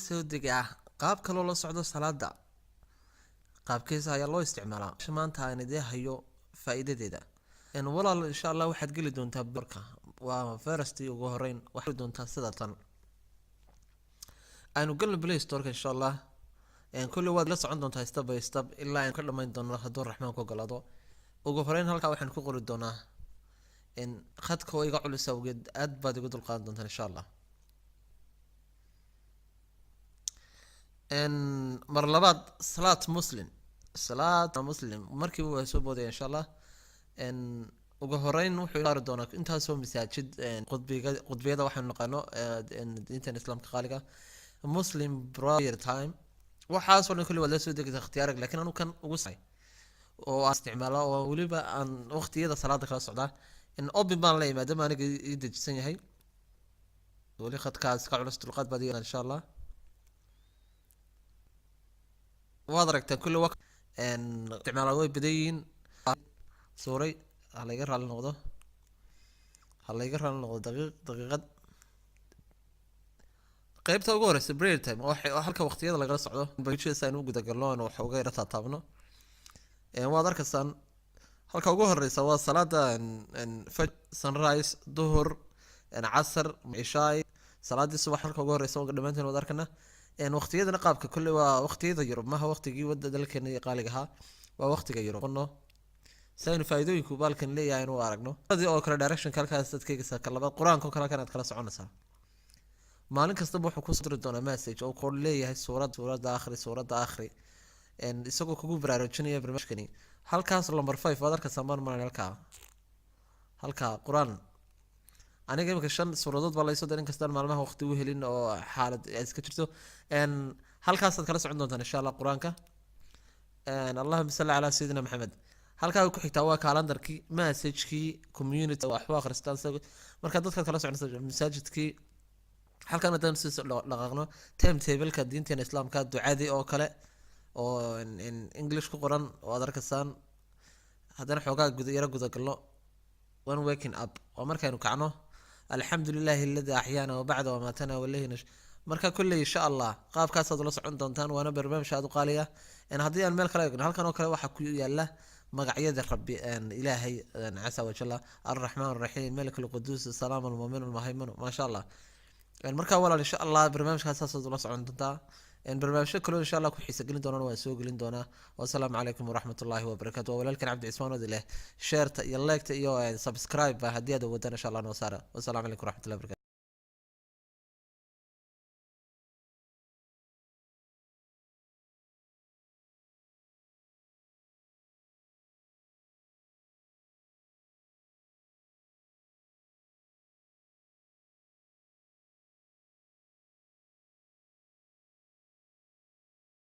soo degaa qaab kaloo la socdo salaada qaabkiisa ayaa loo isticmaalaa maanta aan idin hayo faa'iidadeeda walaal insha Allah waxaad geli doontaa barka waa first ugu horeyn waxaad doontaa sida tan aynu galno Play Store insha Allah kulli waad la socon doontaa step by step ilaa aan ka dhamayn doono hadduu Raxmaan ku galado ugu horeyn halka waxaan ku qori doonaa khadka oo iga culus awgeed aad baad igu dulqaadan doontaa insha Allah mar labaad salaat muslim markii uu soo booday insha Allah ugu horeyn wuxuu yaari doonaa intaas soo masaajid qudbiyada waxaan naqaano diinta islaamka qaaliga muslim prayer time waxaas oo kulli wada soo degay ikhtiyaarig laakiin anu kan ugu saay oo isticmaalo oo waliba aan waqtiyada salaada kala socda open baan la yimaado aniga ii dejisan yahay wali khadkaas ka culus dulqaad baad insha Allah waad aragtaa kulli waqti isticmaalo way badayin suuray hal iga raali noqdo daqiiqad qaybta ugu horeysa prayer time oo halka waqtiyada lagala socdo bulshada aynu guda galno oo wax uga yarata taabno waad arkaysaan halka ugu horeysa waa salaada sunrise duhur casr ishaay salaadii subax halka ugu horeysa oo dhamaanteen wada arkana waqtiyada qaabka kulli waa waqtiyada Yurub ma waqtigii wada dalkeena qaaliga ahaa waa waqtiga Yurub qonno saynu faa'iidooyinku balkan leeyahay inuu aragno hadii oo kala direction kalkaas dadkayga sa kala quraanka kala kan aad kala soconaysaa maalin kasta wuxuu ku soo diri doonaa message oo kor leeyahay suurada akhri isagoo kugu baraarujinaya barnaamijkani halkaas number 5 waad arkaysaa maan halka quraan aniga imika 5 suuradood baa la soo dirin kastaan maalmaha waqti u helin oo xaalad iska jirto halkaas aad kala socon doontaan insha Allah quraanka Allahumma salli ala sayyidina Muhammad halka ku xigtaa waa calendarkii message-kii community wax waa akhristaan marka dadka kala soconaysa masaajidkii halkan hadaan si dhaqaaqno timetable-ka diinta islaamka ducadii oo kale oo in English ku qoran oo aad arkaysaan hadana xoogaa guda galno one waking up oo markaanu kacno alxamdulillahi alladhi ahyana wa ba'da wa matana wallahi marka kulli insha Allah qaabkaas aad la socon doontaan waana barnaamij aad u qaaliya hadii aan meel kale eegno halkan oo kale waxa ku yaala magacyada rabbi ilaahay asa wa jalla arrahmaan arrahiim malik alqudus salaam almu'min almuhaymin ma sha Allah marka walaal insha Allah barnaamijkaas aad la socon doontaa barnaamijka kale insha Allah ku xiisa gelin doonaan waa soo gelin doonaa wassalaamu calaykum waraxmatullaahi wabarakaatuh walaalkan Cabdi Cismaan oo leh share ta iyo like ta iyo subscribe hadii aad wadaan insha Allah noo saara wassalaamu calaykum waraxmatullaahi wabarakaatuh